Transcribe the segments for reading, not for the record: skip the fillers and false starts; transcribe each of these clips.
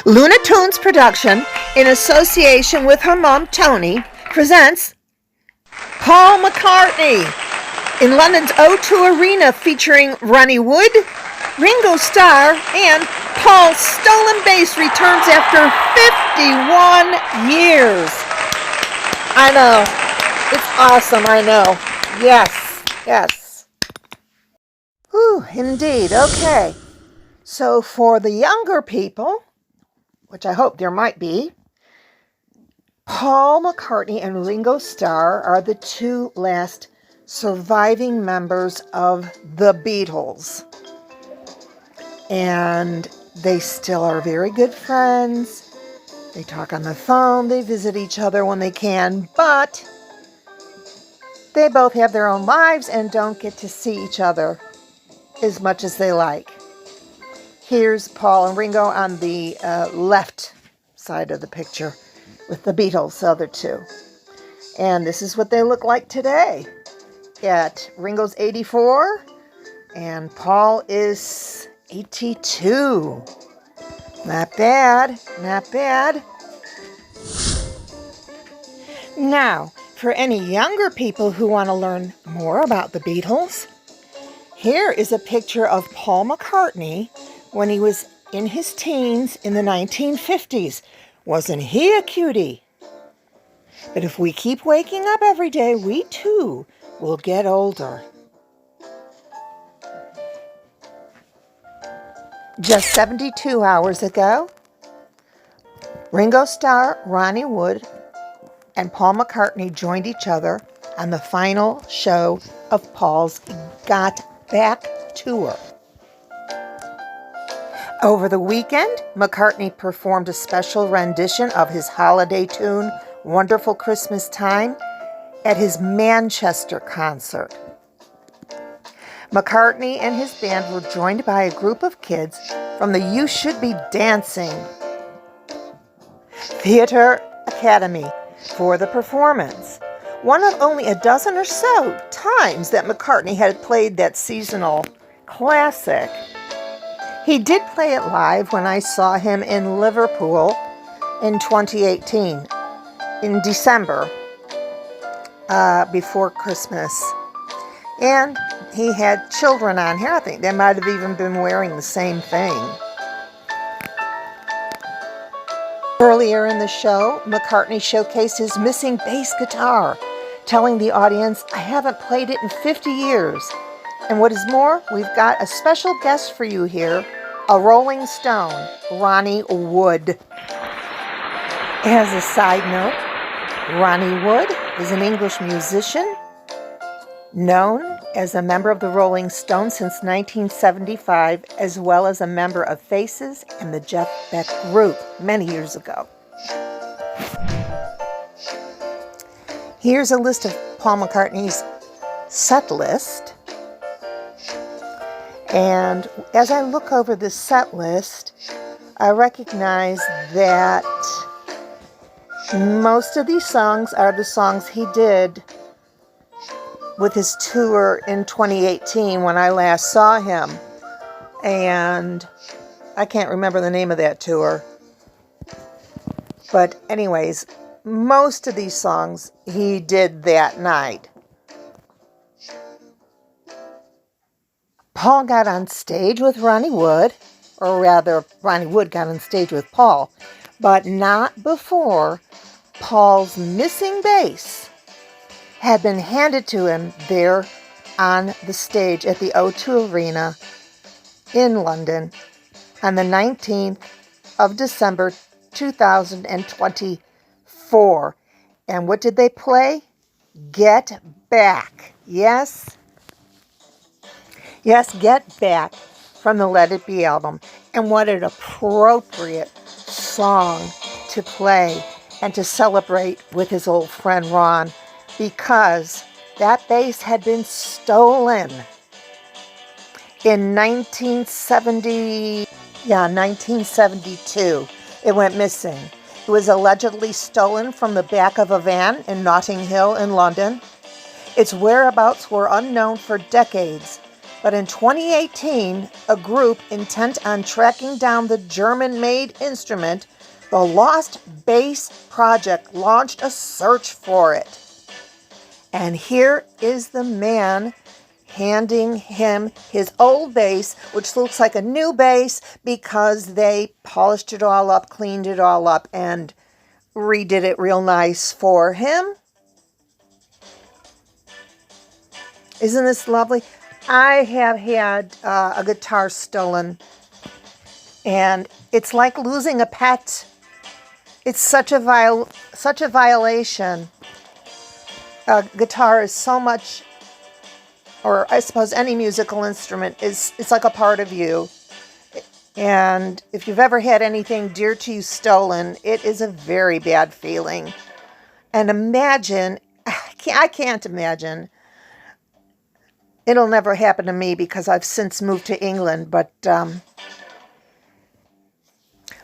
Luna Tunes production, in association with her mom, Tony, presents Paul McCartney in London's O2 Arena featuring Ronnie Wood, Ringo Starr, and Paul's stolen bass returns after 51 years. I know. It's awesome, I know. Yes. Ooh, indeed. Okay. So for the younger people, which I hope there might be, Paul McCartney and Ringo Starr are the two last surviving members of the Beatles. And they still are very good friends. They talk on the phone, they visit each other when they can, but they both have their own lives and don't get to see each other as much as they like. Here's Paul and Ringo on the left side of the picture with the Beatles, the other two. And this is what they look like today. Ringo's 84 and Paul is 82. Not bad. Now, for any younger people who want to learn more about the Beatles, here is a picture of Paul McCartney when he was in his teens in the 1950s. Wasn't he a cutie? But if we keep waking up every day, we too will get older. Just 72 hours ago, Ringo Starr, Ronnie Wood, and Paul McCartney joined each other on the final show of Paul's Got Back tour. Over the weekend, McCartney performed a special rendition of his holiday tune, Wonderful Christmas Time, at his Manchester concert. McCartney and his band were joined by a group of kids from the You Should Be Dancing Theatre Academy for the performance. One of only a dozen or so times that McCartney had played that seasonal classic. He did play it live when I saw him in Liverpool in 2018, in December, before Christmas. And he had children on here. I think they might have even been wearing the same thing. Earlier in the show, McCartney showcased his missing bass guitar, telling the audience, "I haven't played it in 50 years. And what is more, we've got a special guest for you here, a Rolling Stone, Ronnie Wood." As a side note, Ronnie Wood is an English musician known as a member of the Rolling Stones since 1975, as well as a member of Faces and the Jeff Beck Group many years ago. Here's a list of Paul McCartney's set list. And as I look over this set list, I recognize that most of these songs are the songs he did with his tour in 2018 when I last saw him. And I can't remember the name of that tour. But anyways, most of these songs he did that night. Paul got on stage with Ronnie Wood, or rather, Ronnie Wood got on stage with Paul, but not before Paul's missing bass had been handed to him there on the stage at the O2 Arena in London on the 19th of December 2024. And what did they play? Get Back. Yes, Get Back from the Let It Be album. And what an appropriate song to play and to celebrate with his old friend Ron, because that bass had been stolen in 1972. It went missing. It was allegedly stolen from the back of a van in Notting Hill in London. Its whereabouts were unknown for decades, But in 2018, a group intent on tracking down the German-made instrument, the Lost Bass Project, launched a search for it. And here is the man handing him his old bass, which looks like a new bass because they polished it all up, cleaned it all up, and redid it real nice for him. Isn't this lovely? I have had a guitar stolen, and it's like losing a pet. It's such a violation. A guitar is so much, or I suppose any musical instrument it's like a part of you. And if you've ever had anything dear to you stolen, it is a very bad feeling. And imagine, I can't imagine. It'll never happen to me because I've since moved to England, but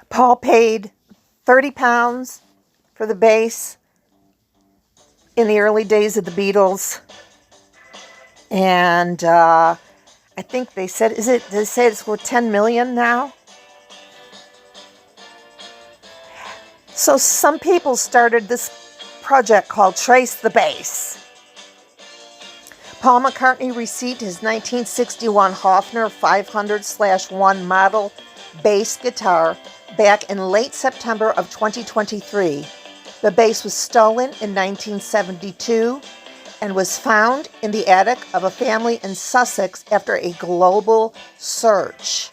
Paul paid £30 for the bass in the early days of the Beatles. And I think they said, they say it's worth $10 million now? So some people started this project called Trace the Bass. Paul McCartney received his 1961 Hofner 500/1 model bass guitar back in late September of 2023. The bass was stolen in 1972 and was found in the attic of a family in Sussex after a global search.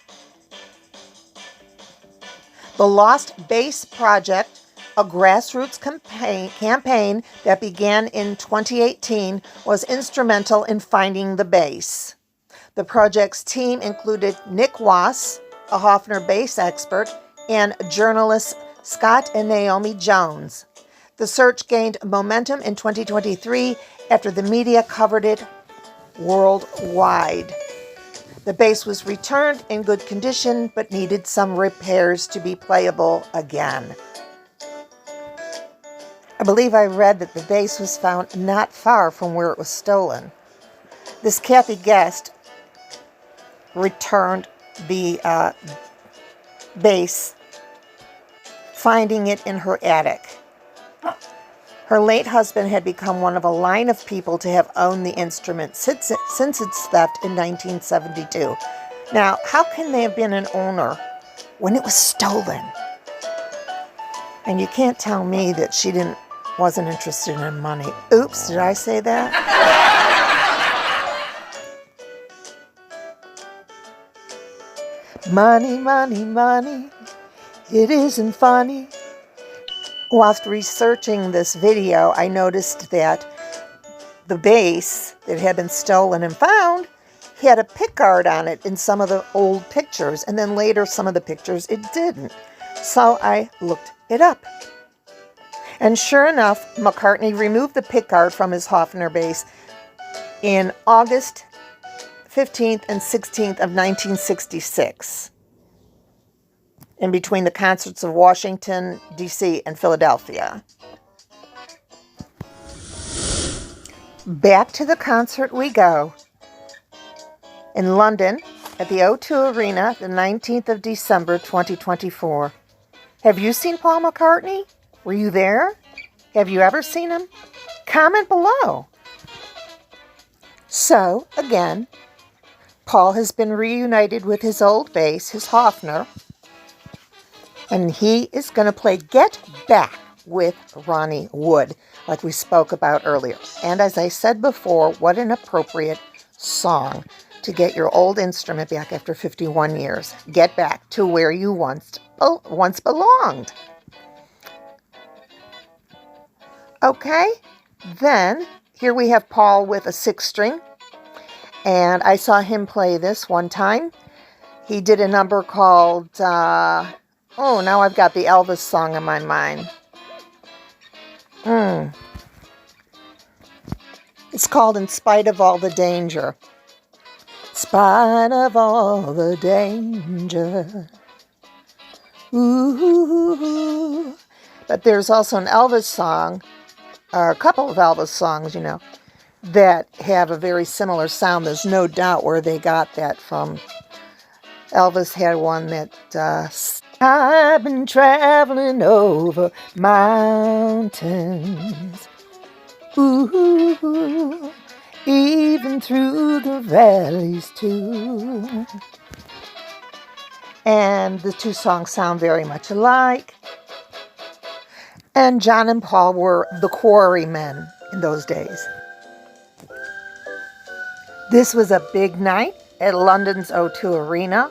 The Lost Bass Project, a grassroots campaign that began in 2018, was instrumental in finding the bass. The project's team included Nick Wass, a Hofner bass expert, and journalists Scott and Naomi Jones. The search gained momentum in 2023 after the media covered it worldwide. The bass was returned in good condition but needed some repairs to be playable again. I believe I read that the bass was found not far from where it was stolen. This Kathy guest returned the bass, finding it in her attic. Her late husband had become one of a line of people to have owned the instrument since its theft in 1972. Now, how can they have been an owner when it was stolen? And you can't tell me that she wasn't interested in money. Oops, did I say that? Money, money, money, it isn't funny. Whilst researching this video, I noticed that the bass that had been stolen and found had a pickguard on it in some of the old pictures, and then later some of the pictures it didn't. So I looked it up. And sure enough, McCartney removed the pickguard from his Hofner bass in August 15th and 16th of 1966, in between the concerts of Washington, D.C. and Philadelphia. Back to the concert we go. In London, at the O2 Arena, the 19th of December, 2024. Have you seen Paul McCartney? Were you there? Have you ever seen him? Comment below. So, again, Paul has been reunited with his old bass, his Hofner, and he is going to play Get Back with Ronnie Wood, like we spoke about earlier. And as I said before, what an appropriate song to get your old instrument back after 51 years. Get back to where you once belonged. Okay, then here we have Paul with a 6-string, and I saw him play this one time. He did a number called, now I've got the Elvis song in my mind. It's called In Spite of All the Danger. In spite of all the danger. Ooh. But there's also an Elvis song, or a couple of Elvis songs, that have a very similar sound. There's no doubt where they got that from. Elvis had one that, I've been traveling over mountains, ooh, even through the valleys too. And the two songs sound very much alike. And John and Paul were the quarrymen in those days. This was a big night at London's O2 Arena.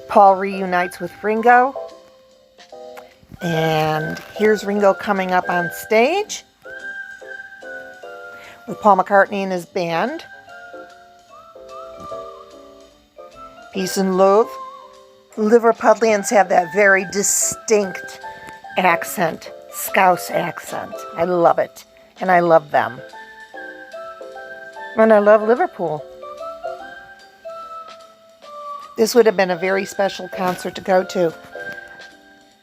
Paul reunites with Ringo. And here's Ringo coming up on stage with Paul McCartney and his band. Peace and love. Liverpudlians have that very distinct accent, Scouse accent. I love it, and I love them. And I love Liverpool. This would have been a very special concert to go to.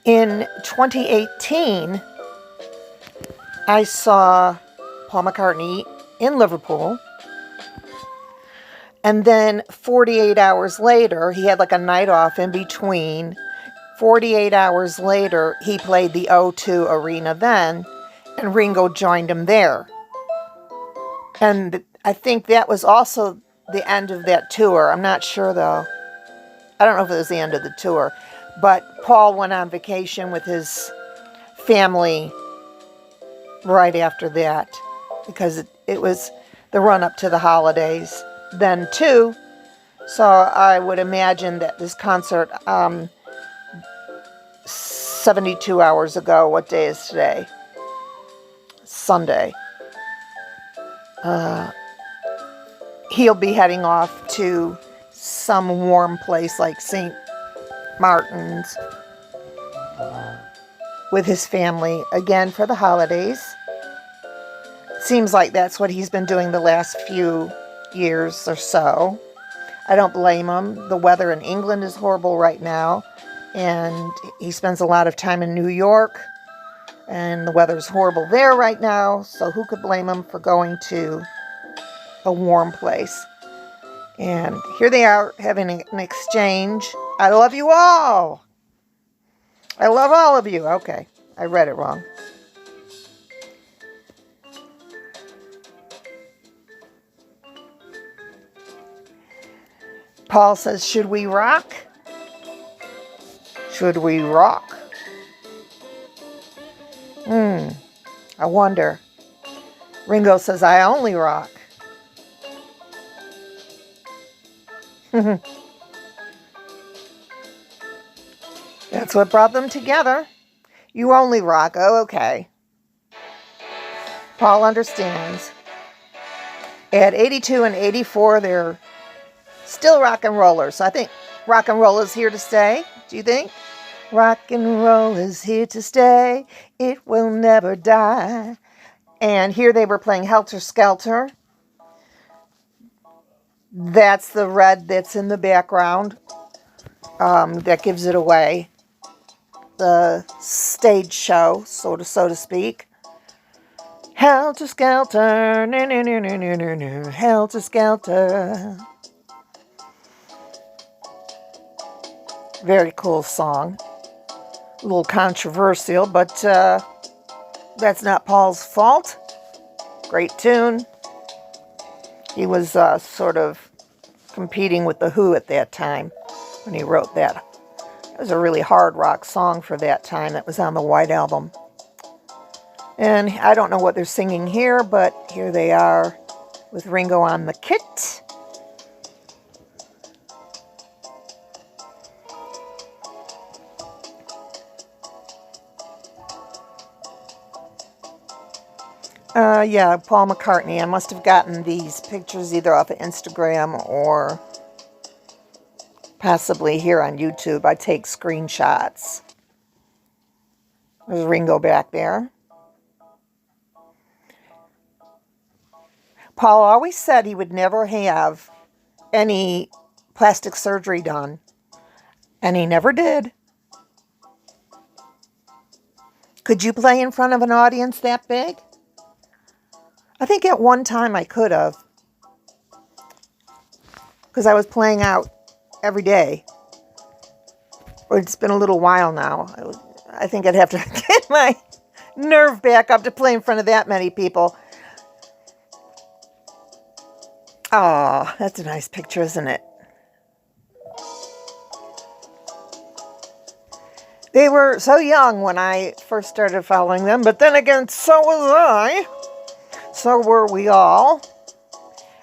In 2018, I saw Paul McCartney in Liverpool. And then 48 hours later, he had like a night off in between. 48 hours later, he played the O2 Arena then, and Ringo joined him there. And I think that was also the end of that tour. I'm not sure, though. I don't know if it was the end of the tour. But Paul went on vacation with his family right after that, because it was the run-up to the holidays then, too. So I would imagine that this concert, 72 hours ago, what day is today? Sunday. He'll be heading off to some warm place like St. Martin's with his family again for the holidays. Seems like that's what he's been doing the last few years or so. I don't blame him. The weather in England is horrible right now, and he spends a lot of time in New York, and the weather's horrible there right now, so who could blame him for going to a warm place? And here they are having an exchange. I love you all. I love all of you. Okay, I read it wrong. Paul says, should we rock? Should we rock? I wonder. Ringo says, I only rock. That's what brought them together. You only rock. Oh, okay. Paul understands. At 82 and 84, they're still rock and rollers. So I think rock and roll is here to stay. Do you think? Rock and roll is here to stay. It will never die. And here they were playing Helter Skelter. That's the red that's in the background. That gives it away. The stage show, so to speak. Helter Skelter. Helter Skelter. Very cool song. A little controversial, but that's not Paul's fault. Great tune. He was sort of competing with The Who at that time when he wrote that. It was a really hard rock song for that time that was on the White Album. And I don't know what they're singing here, but here they are with Ringo on the kit. Yeah, Paul McCartney. I must have gotten these pictures either off of Instagram or possibly here on YouTube. I take screenshots. There's Ringo back there. Paul always said he would never have any plastic surgery done, and he never did. Could you play in front of an audience that big? I think at one time I could have, because I was playing out every day. Or it's been a little while now. I think I'd have to get my nerve back up to play in front of that many people. Oh, that's a nice picture, isn't it? They were so young when I first started following them, but then again, so was I. So were we all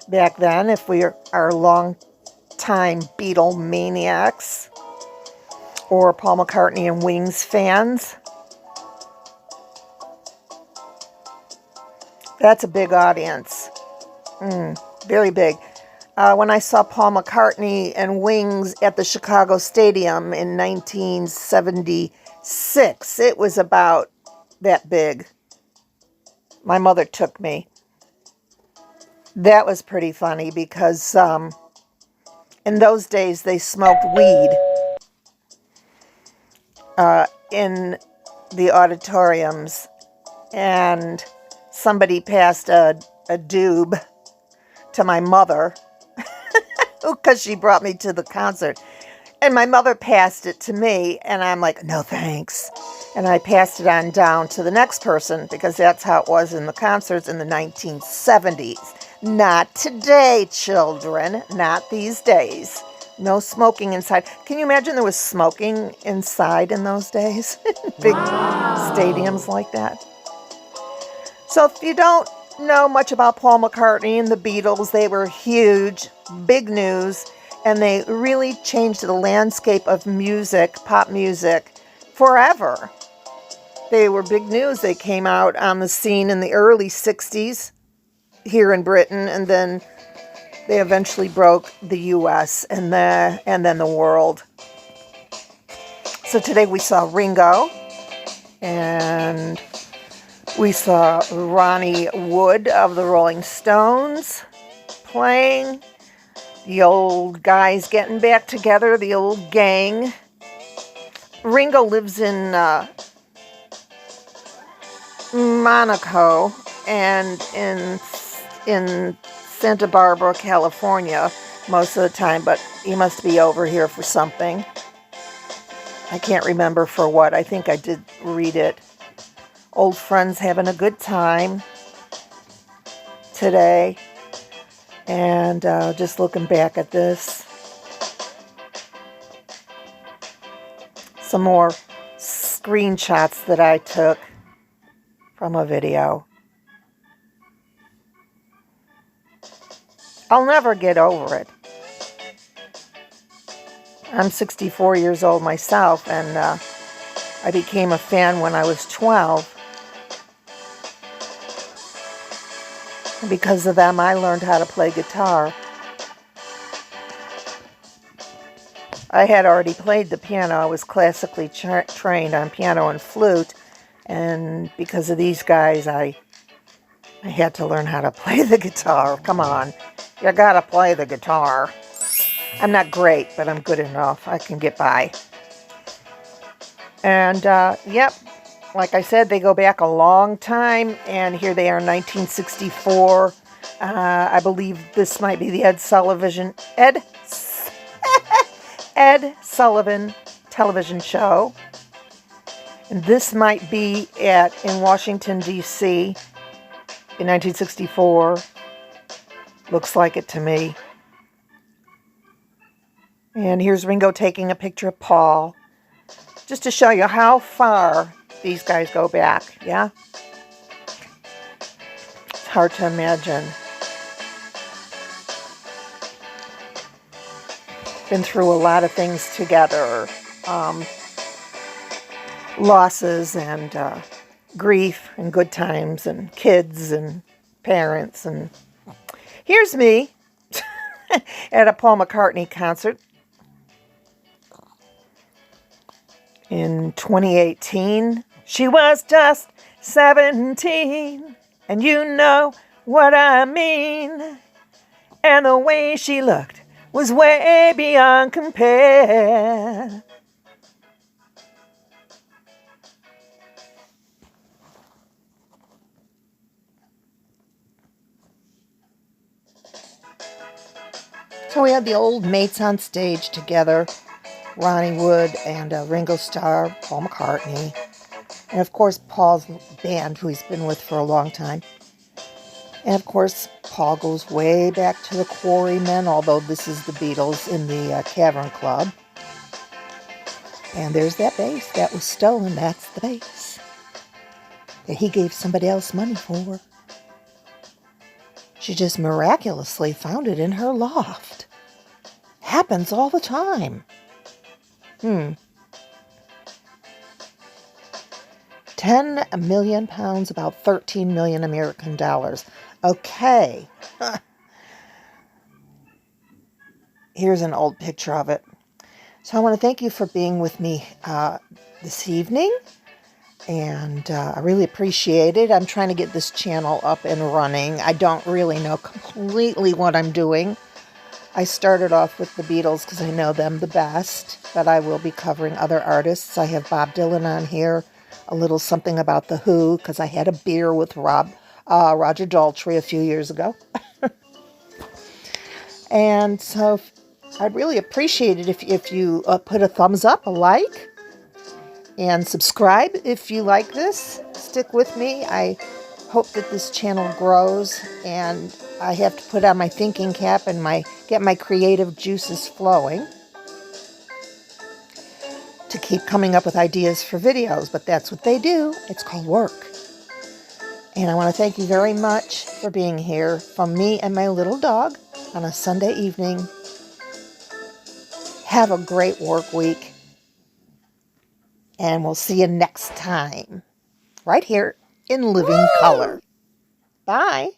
back then, if we are long-time Beatle maniacs or Paul McCartney and Wings fans. That's a big audience. Very big. When I saw Paul McCartney and Wings at the Chicago Stadium in 1976, it was about that big. My mother took me. That was pretty funny because in those days they smoked weed in the auditoriums, and somebody passed a doob to my mother because she brought me to the concert. And my mother passed it to me, and I'm like, no thanks. And I passed it on down to the next person because that's how it was in the concerts in the 1970s. Not today, children. Not these days. No smoking inside. Can you imagine there was smoking inside in those days? Big stadiums like that. So if you don't know much about Paul McCartney and the Beatles, they were huge, big news, and they really changed the landscape of music, pop music, forever. They were big news. They came out on the scene in the early 60s here in Britain, and then they eventually broke the U.S. and then the world. So today we saw Ringo, and we saw Ronnie Wood of the Rolling Stones playing. The old guys getting back together, the old gang. Ringo lives in Monaco and in Santa Barbara, California most of the time, but he must be over here for something. I can't remember for what. I think I did read it. Old friends having a good time today. And just looking back at this. Some more screenshots that I took from a video. I'll never get over it. I'm 64 years old myself, and I became a fan when I was 12. And because of them, I learned how to play guitar. I had already played the piano. I was classically trained on piano and flute, and because of these guys, I had to learn how to play the guitar. Come on, you gotta play the guitar. I'm not great, but I'm good enough. I can get by. And, yep, like I said, they go back a long time, and here they are in 1964. I believe this might be the Ed Sullivan television show. And this might be in Washington, D.C. in 1964. Looks like it to me. And here's Ringo taking a picture of Paul, just to show you how far these guys go back, yeah? It's hard to imagine. Been through a lot of things together. Losses and grief and good times and kids and parents. And here's me at a Paul McCartney concert in 2018. She was just 17, and you know what I mean. And the way she looked was way beyond compare. So we had the old mates on stage together, Ronnie Wood and Ringo star Paul McCartney. And of course, Paul's band, who he's been with for a long time. And of course, Paul goes way back to the Quarrymen, although this is the Beatles in the Cavern Club. And there's that bass that was stolen. That's the bass that he gave somebody else money for. She just miraculously found it in her loft. Happens all the time. 10 million pounds, about 13 million American dollars. Okay. Here's an old picture of it. So I want to thank you for being with me this evening. And I really appreciate it. I'm trying to get this channel up and running. I don't really know completely what I'm doing. I started off with the Beatles because I know them the best, but I will be covering other artists. I have Bob Dylan on here, a little something about The Who, because I had a beer with Roger Daltrey a few years ago. And so I'd really appreciate it if you put a thumbs up, a like, and subscribe if you like this. Stick with me. I hope that this channel grows, and I have to put on my thinking cap and get my creative juices flowing to keep coming up with ideas for videos, but that's what they do. It's called work. And I want to thank you very much for being here from me and my little dog on a Sunday evening. Have a great work week, and we'll see you next time right here in Living Color. Bye.